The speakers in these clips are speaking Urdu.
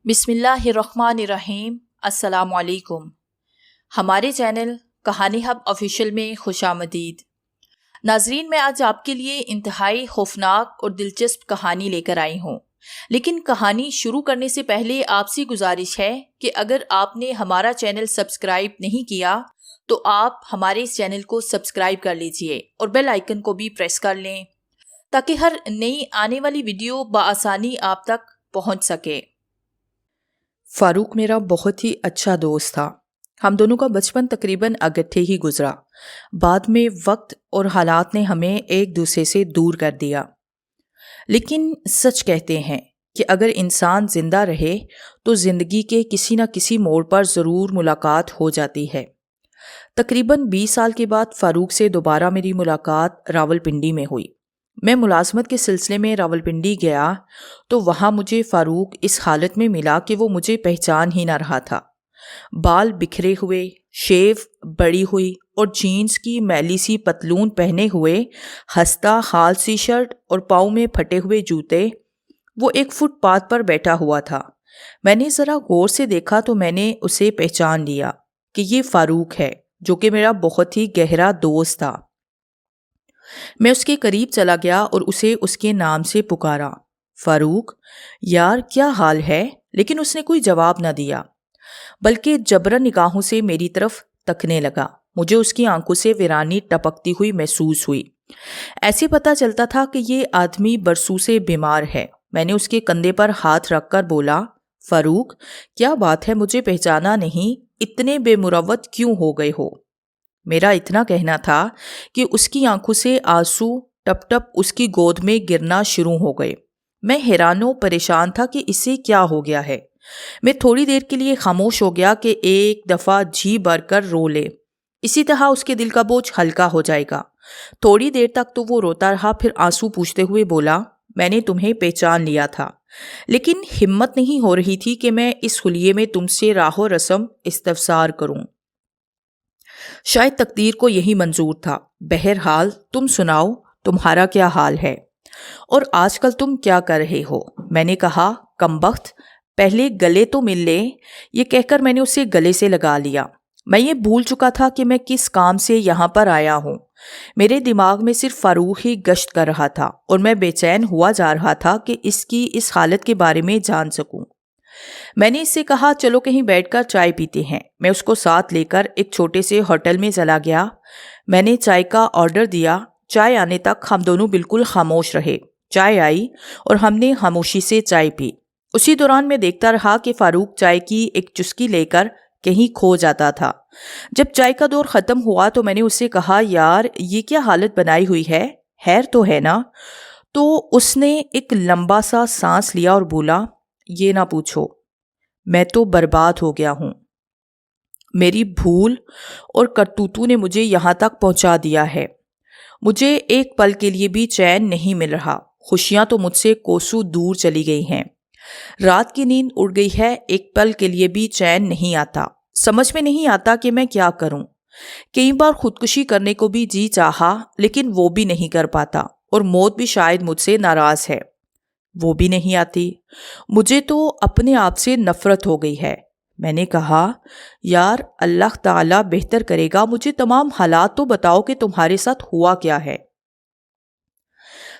بسم اللہ الرحمن الرحیم۔ السلام علیکم۔ ہمارے چینل کہانی ہب آفیشیل میں خوش آمدید۔ ناظرین، میں آج آپ کے لیے انتہائی خوفناک اور دلچسپ کہانی لے کر آئی ہوں، لیکن کہانی شروع کرنے سے پہلے آپ سے گزارش ہے کہ اگر آپ نے ہمارا چینل سبسکرائب نہیں کیا تو آپ ہمارے اس چینل کو سبسکرائب کر لیجئے اور بیل آئیکن کو بھی پریس کر لیں تاکہ ہر نئی آنے والی ویڈیو بآسانی آپ تک پہنچ سکے۔ فاروق میرا بہت ہی اچھا دوست تھا۔ ہم دونوں کا بچپن تقریباً اکٹھے ہی گزرا۔ بعد میں وقت اور حالات نے ہمیں ایک دوسرے سے دور کر دیا، لیکن سچ کہتے ہیں کہ اگر انسان زندہ رہے تو زندگی کے کسی نہ کسی موڑ پر ضرور ملاقات ہو جاتی ہے۔ تقریباً 20 سال کے بعد فاروق سے دوبارہ میری ملاقات راولپنڈی میں ہوئی۔ میں ملازمت کے سلسلے میں راولپنڈی گیا تو وہاں مجھے فاروق اس حالت میں ملا کہ وہ مجھے پہچان ہی نہ رہا تھا۔ بال بکھرے ہوئے، شیو بڑی ہوئی اور جینز کی میلی سی پتلون پہنے ہوئے، ہستہ خال سی شرٹ اور پاؤں میں پھٹے ہوئے جوتے، وہ ایک فٹ پاتھ پر بیٹھا ہوا تھا۔ میں نے ذرا غور سے دیکھا تو میں نے اسے پہچان لیا کہ یہ فاروق ہے، جو کہ میرا بہت ہی گہرا دوست تھا۔ میں اس کے قریب چلا گیا اور اسے اس کے نام سے پکارا، فاروق یار کیا حال ہے؟ لیکن اس نے کوئی جواب نہ دیا، بلکہ جبرن نگاہوں سے میری طرف تکنے لگا۔ مجھے اس کی آنکھوں سے ویرانی ٹپکتی ہوئی محسوس ہوئی۔ ایسے پتہ چلتا تھا کہ یہ آدمی برسوں سے بیمار ہے۔ میں نے اس کے کندھے پر ہاتھ رکھ کر بولا، فاروق کیا بات ہے، مجھے پہچانا نہیں؟ اتنے بے مروت کیوں ہو گئے ہو؟ میرا اتنا کہنا تھا کہ اس کی آنکھوں سے آنسو ٹپ ٹپ اس کی گود میں گرنا شروع ہو گئے۔ میں حیران و پریشان تھا کہ اسے کیا ہو گیا ہے۔ میں تھوڑی دیر کے لیے خاموش ہو گیا کہ ایک دفعہ جی بھر کر رو لے، اسی طرح اس کے دل کا بوجھ ہلکا ہو جائے گا۔ تھوڑی دیر تک تو وہ روتا رہا، پھر آنسو پوچھتے ہوئے بولا، میں نے تمہیں پہچان لیا تھا، لیکن ہمت نہیں ہو رہی تھی کہ میں اس حلیے میں تم سے راہ و رسم استفسار کروں۔ شاید تقدیر کو یہی منظور تھا۔ بہرحال تم سناؤ، تمہارا کیا حال ہے اور آج کل تم کیا کر رہے ہو؟ میں نے کہا، کمبخت پہلے گلے تو مل لے۔ یہ کہہ کر میں نے اسے گلے سے لگا لیا۔ میں یہ بھول چکا تھا کہ میں کس کام سے یہاں پر آیا ہوں۔ میرے دماغ میں صرف فاروق ہی گشت کر رہا تھا اور میں بے چین ہوا جا رہا تھا کہ اس کی اس حالت کے بارے میں جان سکوں۔ میں نے اس سے کہا، چلو کہیں بیٹھ کر چائے پیتے ہیں۔ میں اس کو ساتھ لے کر ایک چھوٹے سے ہوٹل میں چلا گیا۔ میں نے چائے کا آرڈر دیا۔ چائے آنے تک ہم دونوں بالکل خاموش رہے۔ چائے آئی اور ہم نے خاموشی سے چائے پی۔ اسی دوران میں دیکھتا رہا کہ فاروق چائے کی ایک چسکی لے کر کہیں کھو جاتا تھا۔ جب چائے کا دور ختم ہوا تو میں نے اس سے کہا، یار یہ کیا حالت بنائی ہوئی ہے، خیر تو ہے نا؟ تو اس نے ایک لمبا سا سانس لیا اور بولا، یہ نہ پوچھو، میں تو برباد ہو گیا ہوں۔ میری بھول اور کرتوتوں نے مجھے یہاں تک پہنچا دیا ہے۔ مجھے ایک پل کے لیے بھی چین نہیں مل رہا۔ خوشیاں تو مجھ سے کوسوں دور چلی گئی ہیں۔ رات کی نیند اڑ گئی ہے، ایک پل کے لیے بھی چین نہیں آتا۔ سمجھ میں نہیں آتا کہ میں کیا کروں۔ کئی بار خودکشی کرنے کو بھی جی چاہا، لیکن وہ بھی نہیں کر پاتا، اور موت بھی شاید مجھ سے ناراض ہے، وہ بھی نہیں آتی۔ مجھے تو اپنے آپ سے نفرت ہو گئی ہے۔ میں نے کہا، یار اللہ تعالیٰ بہتر کرے گا، مجھے تمام حالات تو بتاؤ کہ تمہارے ساتھ ہوا کیا ہے۔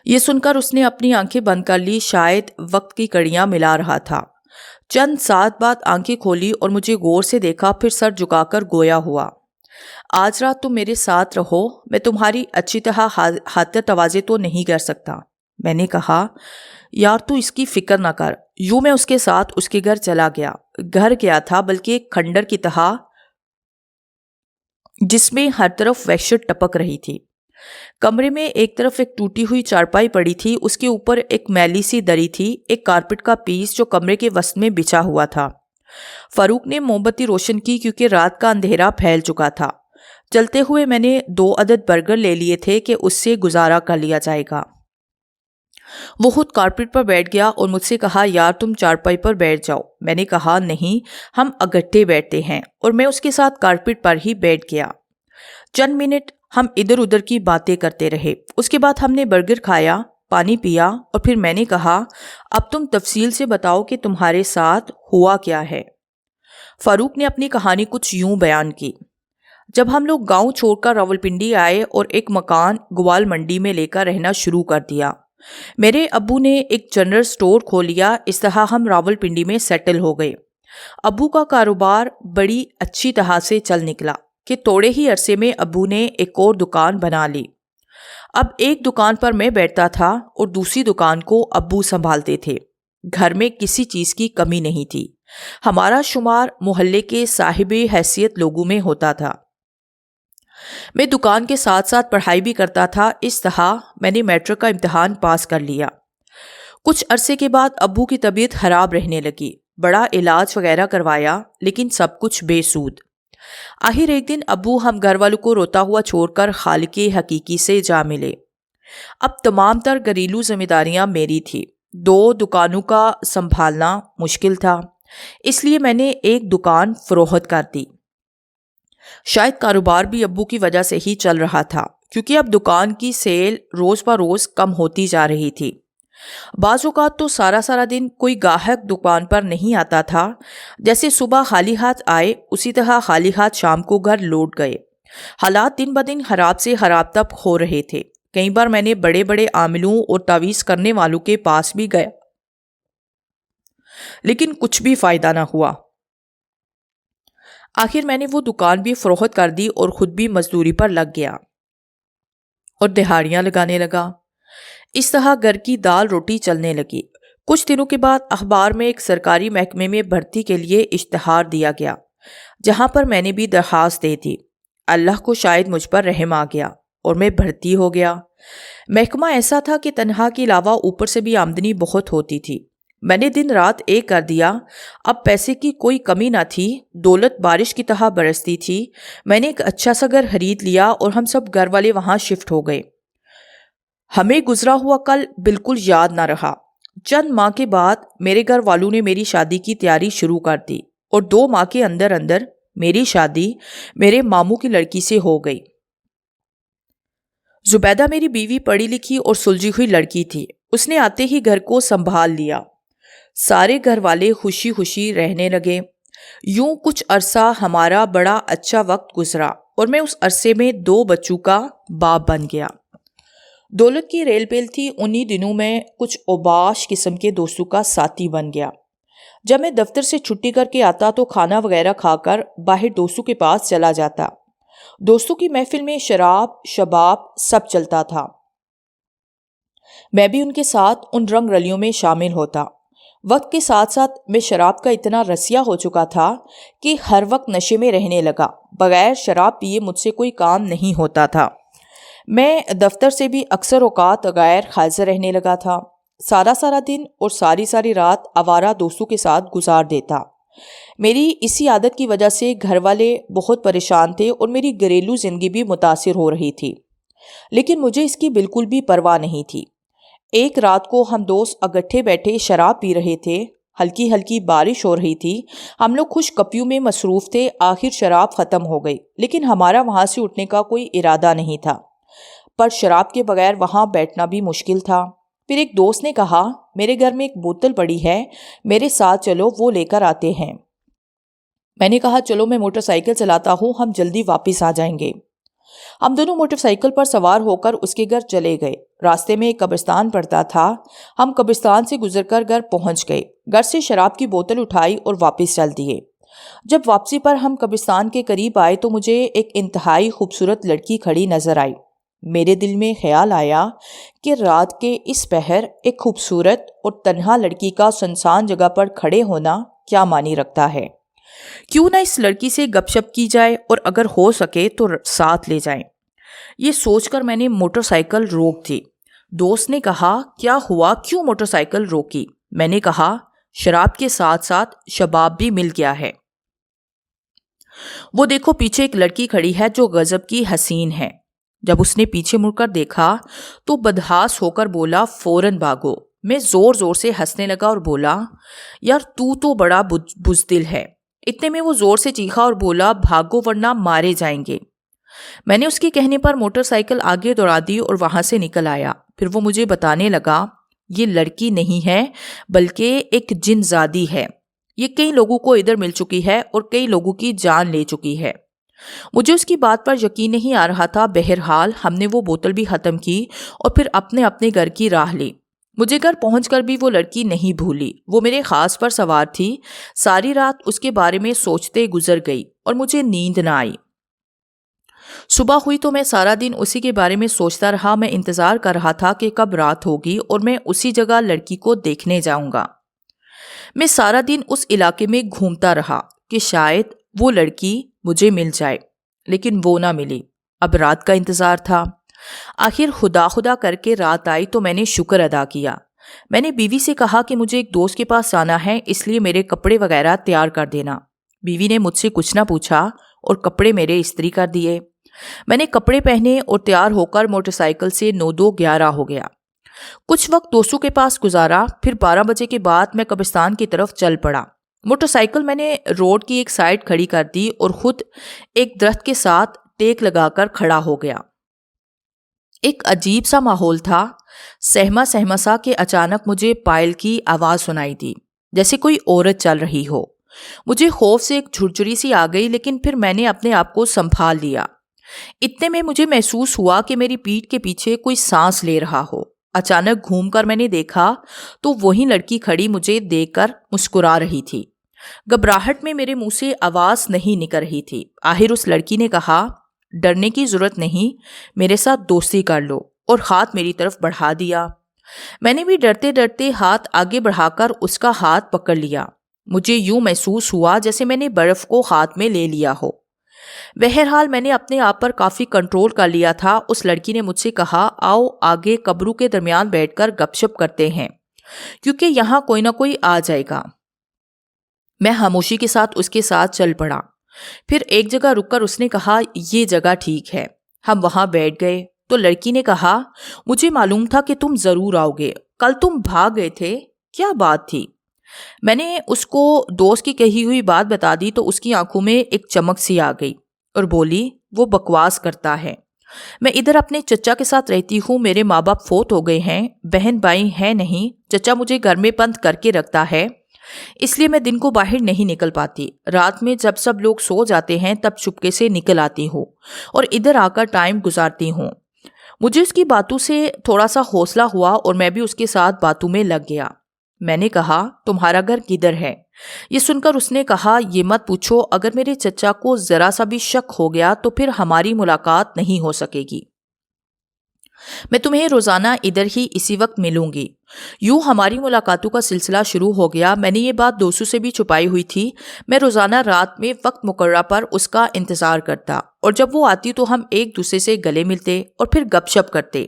یہ سن کر اس نے اپنی آنکھیں بند کر لی، شاید وقت کی کڑیاں ملا رہا تھا۔ چند ساتھ بعد آنکھیں کھولی اور مجھے غور سے دیکھا، پھر سر جھکا کر گویا ہوا، آج رات تم میرے ساتھ رہو، میں تمہاری اچھی طرح خاطر تواضع تو نہیں کر سکتا۔ میں نے کہا، یار تو اس کی فکر نہ کر۔ یوں میں اس کے ساتھ اس کے گھر چلا گیا۔ گھر کیا تھا، بلکہ ایک کھنڈر کی طرح جس میں ہر طرف وحشت ٹپک رہی تھی۔ کمرے میں ایک طرف ایک ٹوٹی ہوئی چارپائی پڑی تھی، اس کے اوپر ایک میلی سی دری تھی، ایک کارپٹ کا پیس جو کمرے کے وسط میں بچھا ہوا تھا۔ فاروق نے موم بتی روشن کی کیونکہ رات کا اندھیرا پھیل چکا تھا۔ چلتے ہوئے میں نے 2 عدد برگر لے لیے تھے کہ اس سے گزارا کر لیا جائے گا۔ وہ خود کارپٹ پر بیٹھ گیا اور مجھ سے کہا، یار تم چارپائی پر بیٹھ جاؤ۔ میں نے کہا، نہیں، ہم اکٹھے بیٹھتے ہیں، اور میں اس کے ساتھ کارپٹ پر ہی بیٹھ گیا۔ چند منٹ ہم ادھر ادھر کی باتیں کرتے رہے۔ اس کے بعد ہم نے برگر کھایا۔ پانی پیا اور پھر میں نے کہا اب تم تفصیل سے بتاؤ کہ تمہارے ساتھ ہوا کیا ہے۔ فاروق نے اپنی کہانی کچھ یوں بیان کی۔ جب ہم لوگ گاؤں چھوڑ کر راولپنڈی آئے اور ایک مکان گوال منڈی میں لے کر رہنا شروع کر دیا، میرے ابو نے ایک جنرل سٹور کھول لیا۔ اس طرح ہم راولپنڈی میں سیٹل ہو گئے۔ ابو کا کاروبار بڑی اچھی طرح سے چل نکلا کہ تھوڑے ہی عرصے میں ابو نے ایک اور دکان بنا لی۔ اب ایک دکان پر میں بیٹھتا تھا اور دوسری دکان کو ابو سنبھالتے تھے۔ گھر میں کسی چیز کی کمی نہیں تھی۔ ہمارا شمار محلے کے صاحب حیثیت لوگوں میں ہوتا تھا۔ میں دکان کے ساتھ ساتھ پڑھائی بھی کرتا تھا۔ اس طرح میں نے میٹرک کا امتحان پاس کر لیا۔ کچھ عرصے کے بعد ابو کی طبیعت خراب رہنے لگی۔ بڑا علاج وغیرہ کروایا لیکن سب کچھ بے سود۔ آخر ایک دن ابو ہم گھر والوں کو روتا ہوا چھوڑ کر خالق حقیقی سے جا ملے۔ اب تمام تر گھریلو ذمہ داریاں میری تھی۔ 2 دکانوں کا سنبھالنا مشکل تھا، اس لیے میں نے ایک دکان فروخت کر دی۔ شاید کاروبار بھی ابو کی وجہ سے ہی چل رہا تھا، کیونکہ اب دکان کی سیل روز بروز کم ہوتی جا رہی تھی۔ بعض اوقات تو سارا دن کوئی گاہک دکان پر نہیں آتا تھا۔ جیسے صبح خالی ہاتھ آئے اسی طرح خالی ہاتھ شام کو گھر لوٹ گئے۔ حالات دن بدن خراب سے خراب تب ہو رہے تھے۔ کئی بار میں نے بڑے بڑے عاملوں اور تعویذ کرنے والوں کے پاس بھی گیا، لیکن کچھ بھی فائدہ نہ ہوا۔ آخر میں نے وہ دکان بھی فروخت کر دی اور خود بھی مزدوری پر لگ گیا اور دہاڑیاں لگانے لگا۔ اس طرح گھر کی دال روٹی چلنے لگی۔ کچھ دنوں کے بعد اخبار میں ایک سرکاری محکمے میں بھرتی کے لیے اشتہار دیا گیا، جہاں پر میں نے بھی درخواست دے دی۔ اللہ کو شاید مجھ پر رحم آ گیا اور میں بھرتی ہو گیا۔ محکمہ ایسا تھا کہ تنخواہ کے علاوہ اوپر سے بھی آمدنی بہت ہوتی تھی۔ میں نے دن رات ایک کر دیا۔ اب پیسے کی کوئی کمی نہ تھی، دولت بارش کی طرح برستی تھی۔ میں نے ایک اچھا سا گھر خرید لیا اور ہم سب گھر والے وہاں شفٹ ہو گئے۔ ہمیں گزرا ہوا کل بالکل یاد نہ رہا۔ چند ماہ کے بعد میرے گھر والوں نے میری شادی کی تیاری شروع کر دی اور 2 ماہ کے اندر اندر میری شادی میرے ماموں کی لڑکی سے ہو گئی۔ زبیدہ میری بیوی پڑھی لکھی اور سلجھی ہوئی لڑکی تھی۔ اس نے آتے ہی گھر کو سنبھال لیا۔ سارے گھر والے خوشی خوشی رہنے لگے۔ یوں کچھ عرصہ ہمارا بڑا اچھا وقت گزرا اور میں اس عرصے میں 2 بچوں کا باپ بن گیا۔ دولت کی ریل پیل تھی۔ انہی دنوں میں کچھ اوباش قسم کے دوستوں کا ساتھی بن گیا۔ جب میں دفتر سے چھٹی کر کے آتا تو کھانا وغیرہ کھا کر باہر دوستوں کے پاس چلا جاتا۔ دوستوں کی محفل میں شراب شباب سب چلتا تھا۔ میں بھی ان کے ساتھ ان رنگ رلیوں میں شامل ہوتا۔ وقت کے ساتھ ساتھ میں شراب کا اتنا رسیا ہو چکا تھا کہ ہر وقت نشے میں رہنے لگا۔ بغیر شراب پیے مجھ سے کوئی کام نہیں ہوتا تھا۔ میں دفتر سے بھی اکثر اوقات غیر حاضر رہنے لگا تھا۔ سارا دن اور ساری رات آوارہ دوستوں کے ساتھ گزار دیتا۔ میری اسی عادت کی وجہ سے گھر والے بہت پریشان تھے اور میری گھریلو زندگی بھی متاثر ہو رہی تھی، لیکن مجھے اس کی بالکل بھی پرواہ نہیں تھی۔ ایک رات کو ہم دوست اکٹھے بیٹھے شراب پی رہے تھے۔ ہلکی ہلکی بارش ہو رہی تھی۔ ہم لوگ خوش کپیوں میں مصروف تھے۔ آخر شراب ختم ہو گئی، لیکن ہمارا وہاں سے اٹھنے کا کوئی ارادہ نہیں تھا۔ پر شراب کے بغیر وہاں بیٹھنا بھی مشکل تھا۔ پھر ایک دوست نے کہا، میرے گھر میں ایک بوتل پڑی ہے، میرے ساتھ چلو، وہ لے کر آتے ہیں۔ میں نے کہا چلو، میں موٹر سائیکل چلاتا ہوں، ہم جلدی واپس آ جائیں گے۔ ہم دونوں موٹر سائیکل پر سوار ہو کر اس کے گھر چلے گئے۔ راستے میں ایک قبرستان پڑتا تھا۔ ہم قبرستان سے گزر کر گھر پہنچ گئے۔ گھر سے شراب کی بوتل اٹھائی اور واپس چل دیے۔ جب واپسی پر ہم قبرستان کے قریب آئے تو مجھے ایک انتہائی خوبصورت لڑکی کھڑی نظر آئی۔ میرے دل میں خیال آیا کہ رات کے اس پہر ایک خوبصورت اور تنہا لڑکی کا سنسان جگہ پر کھڑے ہونا کیا معنی رکھتا ہے۔ کیوں نہ اس لڑکی سے گپ شپ کی جائے اور اگر ہو سکے تو ساتھ لے جائیں۔ یہ سوچ کر میں نے موٹر سائیکل روک دی۔ دوست نے کہا، کیا ہوا، کیوں موٹر سائیکل روکی؟ میں نے کہا، شراب کے ساتھ ساتھ شباب بھی مل گیا ہے۔ وہ دیکھو پیچھے ایک لڑکی کھڑی ہے جو غضب کی حسین ہے۔ جب اس نے پیچھے مڑ کر دیکھا تو بدحاس ہو کر بولا، فوراً بھاگو۔ میں زور زور سے ہنسنے لگا اور بولا، یار تو بڑا بزدل ہے۔ اتنے میں وہ زور سے چیخا اور بولا، بھاگو ورنہ مارے جائیں گے۔ میں نے اس کے کہنے پر موٹر سائیکل آگے دوڑا دی اور وہاں سے نکل آیا۔ پھر وہ مجھے بتانے لگا یہ لڑکی نہیں ہے بلکہ ایک جن زادی ہے، یہ کئی لوگوں کو ادھر مل چکی ہے اور کئی لوگوں کی جان لے چکی ہے۔ مجھے اس کی بات پر یقین نہیں آ رہا تھا۔ بہرحال ہم نے وہ بوتل بھی ختم کی اور پھر اپنے اپنے گھر کی راہ لی۔ مجھے گھر پہنچ کر بھی وہ لڑکی نہیں بھولی، وہ میرے خاص پر سوار تھی۔ ساری رات اس کے بارے میں سوچتے گزر گئی اور مجھے نیند نہ آئی۔ صبح ہوئی تو میں سارا دن اسی کے بارے میں سوچتا رہا۔ میں انتظار کر رہا تھا کہ کب رات ہوگی اور میں اسی جگہ لڑکی کو دیکھنے جاؤں گا۔ میں سارا دن اس علاقے میں گھومتا رہا کہ شاید وہ لڑکی مجھے مل جائے، لیکن وہ نہ ملی۔ اب رات کا انتظار تھا۔ آخر خدا خدا کر کے رات آئی تو میں نے شکر ادا کیا۔ میں نے بیوی سے کہا کہ مجھے ایک دوست کے پاس جانا ہے، اس لیے میرے کپڑے وغیرہ تیار کر دینا۔ بیوی نے مجھ سے کچھ نہ پوچھا اور کپڑے میرے استری کر دیے۔ میں نے کپڑے پہنے اور تیار ہو کر موٹر سائیکل سے 9-2-11 ہو گیا۔ کچھ وقت دوستوں کے پاس گزارا، پھر 12 بجے کے بعد میں قبرستان کی طرف چل پڑا۔ موٹر سائیکل میں نے روڈ کی ایک سائیڈ کھڑی کر دی اور خود ایک درخت کے ساتھ ٹیک لگا کر کھڑا ہو گیا۔ ایک عجیب سا ماحول تھا، سہما سہما سا کہ اچانک مجھے پائل کی آواز سنائی دی، جیسے کوئی عورت چل رہی ہو۔ مجھے خوف سے ایک جھرجھری سی آ گئی، لیکن پھر میں نے اپنے آپ کو سنبھال لیا۔ اتنے میں مجھے محسوس ہوا کہ میری پیٹھ کے پیچھے کوئی سانس لے رہا ہو۔ اچانک گھوم کر میں نے دیکھا تو وہی لڑکی کھڑی مجھے دیکھ کر مسکرا رہی تھی۔ گھبراہٹ میں میرے منہ سے آواز نہیں نکل رہی تھی۔ آخر اس لڑکی نے کہا، ڈرنے کی ضرورت نہیں، میرے ساتھ دوستی کر لو، اور ہاتھ میری طرف بڑھا دیا۔ میں نے بھی ڈرتے ڈرتے ہاتھ آگے بڑھا کر اس کا ہاتھ پکڑ لیا۔ مجھے یوں محسوس ہوا جیسے میں نے برف کو ہاتھ میں لے لیا ہو۔ بہرحال میں نے اپنے آپ پر کافی کنٹرول کر لیا تھا۔ اس لڑکی نے مجھ سے کہا، آؤ آگے قبروں کے درمیان بیٹھ کر گپ شپ کرتے ہیں، کیونکہ یہاں کوئی نہ کوئی آ جائے گا۔ میں خاموشی کے ساتھ اس کے ساتھ چل پڑا۔ پھر ایک جگہ رک کر اس نے کہا، یہ جگہ ٹھیک ہے۔ ہم وہاں بیٹھ گئے تو لڑکی نے کہا، مجھے معلوم تھا کہ تم ضرور آؤ گے، کل تم بھاگ گئے تھے، کیا بات تھی؟ میں نے اس کو دوست کی کہی ہوئی بات بتا دی تو اس کی آنکھوں میں ایک چمک سی آ گئی اور بولی، وہ بکواس کرتا ہے، میں ادھر اپنے چچا کے ساتھ رہتی ہوں، میرے ماں باپ فوت ہو گئے ہیں، بہن بھائی ہیں نہیں، چچا مجھے گھر میں بند کر کے رکھتا ہے، اس لیے میں دن کو باہر نہیں نکل پاتی۔ رات میں جب سب لوگ سو جاتے ہیں تب چپکے سے نکل آتی ہوں اور ادھر آ کر ٹائم گزارتی ہوں۔ مجھے اس کی باتوں سے تھوڑا سا حوصلہ ہوا اور میں بھی اس کے ساتھ باتوں میں لگ گیا۔ میں نے کہا، تمہارا گھر کدھر ہے؟ یہ سن کر اس نے کہا، یہ مت پوچھو، اگر میرے چچا کو ذرا سا بھی شک ہو گیا تو پھر ہماری ملاقات نہیں ہو سکے گی۔ میں تمہیں روزانہ ادھر ہی اسی وقت ملوں گی۔ یوں ہماری ملاقاتوں کا سلسلہ شروع ہو گیا۔ میں نے یہ بات دوستوں سے بھی چھپائی ہوئی تھی۔ میں روزانہ رات میں وقت مقررہ پر اس کا انتظار کرتا اور جب وہ آتی تو ہم ایک دوسرے سے گلے ملتے اور پھر گپ شپ کرتے۔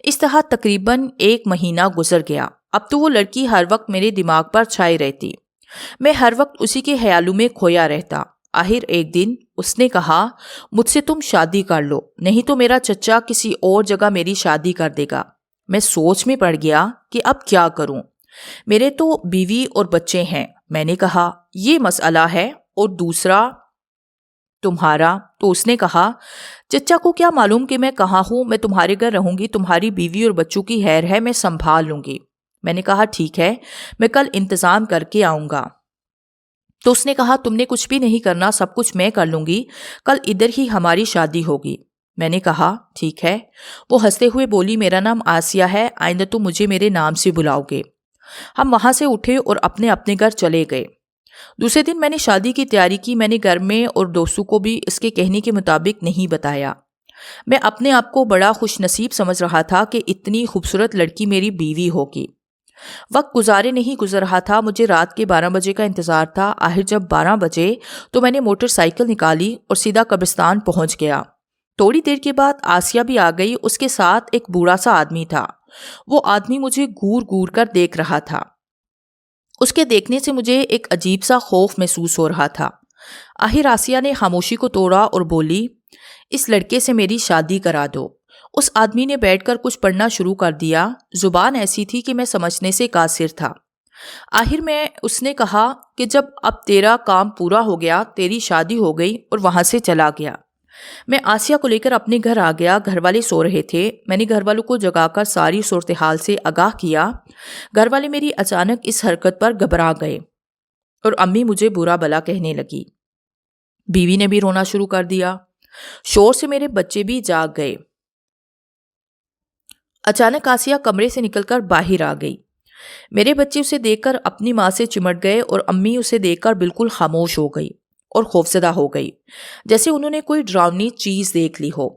اس طرح تقریباً 1 مہینہ گزر گیا۔ اب تو وہ لڑکی ہر وقت میرے دماغ پر چھائی رہتی، میں ہر وقت اسی کے خیالوں میں کھویا رہتا۔ آخر ایک دن اس نے کہا، مجھ سے تم شادی کر لو، نہیں تو میرا چچا کسی اور جگہ میری شادی کر دے گا۔ میں سوچ میں پڑ گیا کہ اب کیا کروں، میرے تو بیوی اور بچے ہیں۔ میں نے کہا، یہ مسئلہ ہے، اور دوسرا تمہارا؟ تو اس نے کہا، چچا کو کیا معلوم کہ میں کہاں ہوں، میں تمہارے گھر رہوں گی، تمہاری بیوی اور بچوں کی خیر ہے، میں سنبھال لوں گی۔ میں نے کہا، ٹھیک ہے، میں کل انتظام کر کے آؤں گا۔ تو اس نے کہا، تم نے کچھ بھی نہیں کرنا، سب کچھ میں کر لوں گی، کل ادھر ہی ہماری شادی ہوگی۔ میں نے کہا، ٹھیک ہے۔ وہ ہنستے ہوئے بولی، میرا نام آسیہ ہے، آئندہ تم مجھے میرے نام سے بلاؤ گے۔ ہم وہاں سے اٹھے اور اپنے اپنے گھر چلے گئے۔ دوسرے دن میں نے شادی کی تیاری کی۔ میں نے گھر میں اور دوستوں کو بھی اس کے کہنے کے مطابق نہیں بتایا۔ میں اپنے آپ کو بڑا خوش نصیب سمجھ رہا تھا کہ اتنی خوبصورت لڑکی میری بیوی ہوگی۔ وقت گزارے نہیں گزر رہا تھا، مجھے رات کے 12 بجے کا انتظار تھا۔ آخر جب 12 بجے تو میں نے موٹر سائیکل نکالی اور سیدھا قبرستان پہنچ گیا۔ تھوڑی دیر کے بعد آسیہ بھی آ گئی، اس کے ساتھ ایک بوڑھا سا آدمی تھا۔ وہ آدمی مجھے گور گور کر دیکھ رہا تھا۔ اس کے دیکھنے سے مجھے ایک عجیب سا خوف محسوس ہو رہا تھا۔ آخر آسیہ نے خاموشی کو توڑا اور بولی، اس لڑکے سے میری شادی کرا دو۔ اس آدمی نے بیٹھ کر کچھ پڑھنا شروع کر دیا، زبان ایسی تھی کہ میں سمجھنے سے قاصر تھا۔ آخر میں اس نے کہا کہ جب اب تیرا کام پورا ہو گیا، تیری شادی ہو گئی، اور وہاں سے چلا گیا۔ میں آسیہ کو لے کر اپنے گھر آ گیا۔ گھر والے سو رہے تھے۔ میں نے گھر والوں کو جگا کر ساری صورتحال سے آگاہ کیا۔ گھر والے میری اچانک اس حرکت پر گھبرا گئے اور امی مجھے برا بلا کہنے لگی۔ بیوی نے بھی رونا شروع کر دیا۔ شور سے میرے بچے بھی جاگ گئے۔ اچانک آسیہ کمرے سے نکل کر باہر آ گئی۔ میرے بچے اسے دیکھ کر اپنی ماں سے چمٹ گئے اور امی اسے دیکھ کر بالکل خاموش ہو گئی اور خوفزدہ ہو گئی، جیسے انہوں نے کوئی ڈراؤنی چیز دیکھ لی ہو۔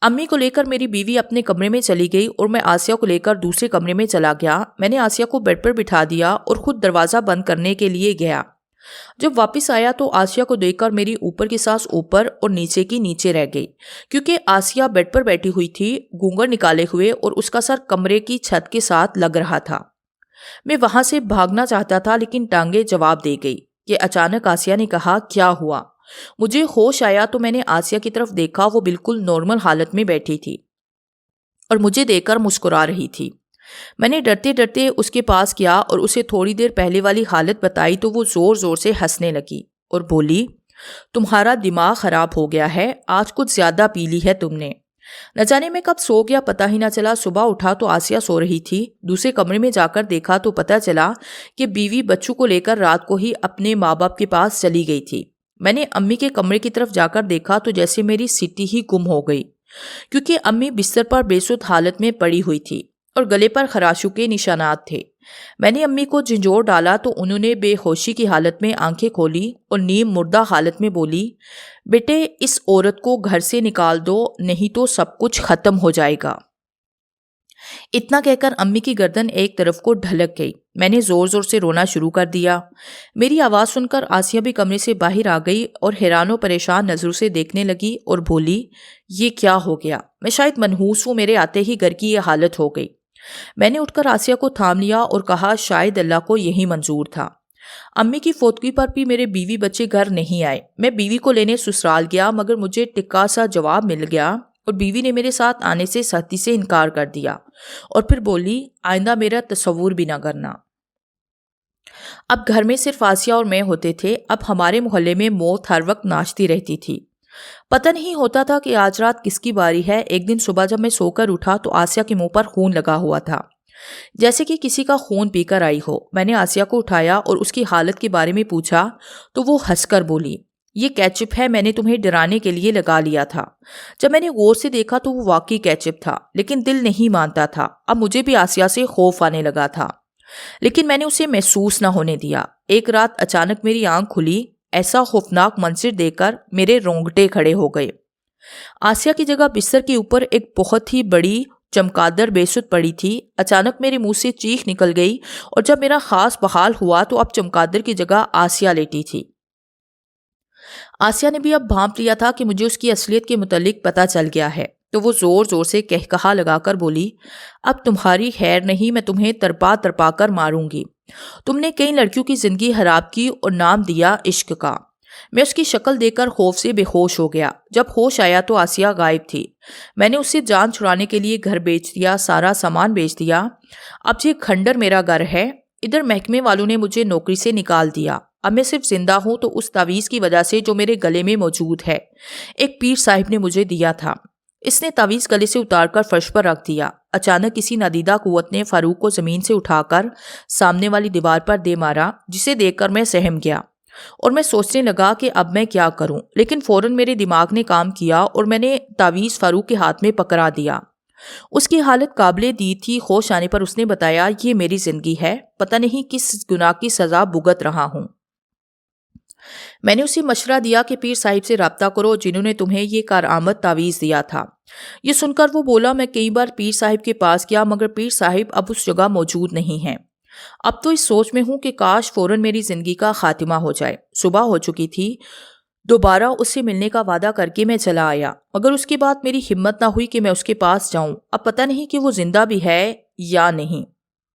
امی کو لے کر میری بیوی اپنے کمرے میں چلی گئی اور میں آسیہ کو لے کر دوسرے کمرے میں چلا گیا۔ میں نے آسیہ کو بیڈ پر بٹھا دیا اور خود دروازہ بند کرنے کے لیے گیا۔ جب واپس آیا تو آسیہ کو دیکھ کر میری اوپر کی سانس اوپر اور نیچے کی نیچے رہ گئی، کیونکہ آسیہ بیڈ پر بیٹھی ہوئی تھی، گھونگھٹ نکالے ہوئے، اور اس کا سر کمرے کی چھت کے ساتھ لگ رہا تھا۔ میں وہاں سے بھاگنا چاہتا تھا لیکن ٹانگیں جواب دے گئی کہ اچانک آسیہ نے کہا، کیا ہوا؟ مجھے ہوش آیا تو میں نے آسیہ کی طرف دیکھا۔ وہ بالکل نارمل حالت میں بیٹھی تھی اور مجھے دیکھ کر مسکرا رہی تھی۔ میں نے ڈرتے ڈرتے اس کے پاس کیا اور اسے تھوڑی دیر پہلے والی حالت بتائی تو وہ زور زور سے ہنسنے لگی اور بولی، تمہارا دماغ خراب ہو گیا ہے، آج کچھ زیادہ پی لی ہے تم نے۔ نہ جانے میں کب سو گیا پتہ ہی نہ چلا۔ صبح اٹھا تو آسیہ سو رہی تھی۔ دوسرے کمرے میں جا کر دیکھا تو پتہ چلا کہ بیوی بچوں کو لے کر رات کو ہی اپنے ماں باپ کے پاس چلی گئی تھی۔ میں نے امی کے کمرے کی طرف جا کر دیکھا تو جیسے میری سٹی ہی گم ہو گئی، کیونکہ امی بستر پر بے سود حالت میں پڑی ہوئی تھی اور گلے پر خراشوں کے نشانات تھے۔ میں نے امی کو جھنجھوڑ ڈالا تو انہوں نے بے ہوشی کی حالت میں آنکھیں کھولی اور نیم مردہ حالت میں بولی، بیٹے اس عورت کو گھر سے نکال دو نہیں تو سب کچھ ختم ہو جائے گا۔ اتنا کہہ کر امی کی گردن ایک طرف کو ڈھلک گئی۔ میں نے زور زور سے رونا شروع کر دیا۔ میری آواز سن کر آسیہ بھی کمرے سے باہر آ گئی اور حیران و پریشان نظروں سے دیکھنے لگی اور بولی، یہ کیا ہو گیا؟ میں شاید منحوس ہوں، میرے آتے ہی گھر کی یہ حالت ہو گئی۔ میں نے اٹھ کر آسیہ کو تھام لیا اور کہا، شاید اللہ کو یہی منظور تھا۔ امی کی فوتگی پر بھی میرے بیوی بچے گھر نہیں آئے۔ میں بیوی کو لینے سسرال گیا مگر مجھے ٹکا سا جواب مل گیا اور بیوی نے میرے ساتھ آنے سے سختی سے انکار کر دیا اور پھر بولی، آئندہ میرا تصور بھی نہ کرنا۔ اب گھر میں صرف آسیہ اور میں ہوتے تھے۔ اب ہمارے محلے میں موت ہر وقت ناچتی رہتی تھی۔ پتہ نہیں ہوتا تھا کہ آج رات کس کی باری ہے۔ ایک دن صبح جب میں سو کر اٹھا تو آسیہ کے منہ پر خون لگا ہوا تھا، جیسے کہ کسی کا خون پی کر آئی ہو۔ میں نے آسیہ کو اٹھایا اور اس کی حالت کے بارے میں پوچھا تو وہ ہنس کر بولی، یہ کیچپ ہے، میں نے تمہیں ڈرانے کے لیے لگا لیا تھا۔ جب میں نے غور سے دیکھا تو وہ واقعی کیچپ تھا، لیکن دل نہیں مانتا تھا۔ اب مجھے بھی آسیہ سے خوف آنے لگا تھا، لیکن میں نے اسے محسوس نہ ہونے دیا۔ ایک رات اچانک میری آنکھ کھلی۔ ایسا خوفناک منظر دیکھ کر میرے رونگٹے کھڑے ہو گئے۔ آسیہ کی جگہ بستر کے اوپر ایک بہت ہی بڑی چمگادڑ بے سود پڑی تھی۔ اچانک میرے منہ سے چیخ نکل گئی اور جب میرا خاص بحال ہوا تو اب چمگادڑ کی جگہ آسیہ لیٹی تھی۔ آسیہ نے بھی اب بھانپ لیا تھا کہ مجھے اس کی اصلیت کے متعلق پتہ چل گیا ہے، تو وہ زور زور سے کہا لگا کر بولی، اب تمہاری خیر نہیں، میں تمہیں ترپا ترپا کر ماروں گی۔ تم نے کئی لڑکیوں کی زندگی خراب کی اور نام دیا عشق کا۔ میں اس کی شکل دیکھ کر خوف سے بے ہوش ہو گیا۔ جب ہوش آیا تو آسیہ غائب تھی۔ میں نے اس سے جان چھڑانے کے لیے گھر بیچ دیا، سارا سامان بیچ دیا۔ اب یہ کھنڈر میرا گھر ہے۔ ادھر محکمے والوں نے مجھے نوکری سے نکال دیا۔ اب میں صرف زندہ ہوں تو اس تعویذ کی وجہ سے جو میرے گلے میں موجود ہے، ایک پیر صاحب نے مجھے دیا تھا۔ اس نے تعویذ گلے سے اتار کر فرش پر رکھ دیا۔ اچانک کسی نادیدہ قوت نے فاروق کو زمین سے اٹھا کر سامنے والی دیوار پر دے مارا، جسے دیکھ کر میں سہم گیا اور میں سوچنے لگا کہ اب میں کیا کروں، لیکن فوراً میرے دماغ نے کام کیا اور میں نے تعویذ فاروق کے ہاتھ میں پکڑا دیا۔ اس کی حالت قابل دید تھی۔ ہوش آنے پر اس نے بتایا، یہ میری زندگی ہے، پتہ نہیں کس گناہ کی سزا بھگت رہا ہوں۔ میں نے اسے مشورہ دیا کہ پیر صاحب سے رابطہ کرو جنہوں نے تمہیں یہ کارآمد تعویذ دیا تھا۔ یہ سن کر وہ بولا، میں کئی بار پیر صاحب کے پاس گیا مگر پیر صاحب اب اس جگہ موجود نہیں ہیں۔ اب تو اس سوچ میں ہوں کہ کاش فوراً میری زندگی کا خاتمہ ہو جائے۔ صبح ہو چکی تھی۔ دوبارہ اس سے ملنے کا وعدہ کر کے میں چلا آیا، مگر اس کے بعد میری ہمت نہ ہوئی کہ میں اس کے پاس جاؤں۔ اب پتہ نہیں کہ وہ زندہ بھی ہے یا نہیں۔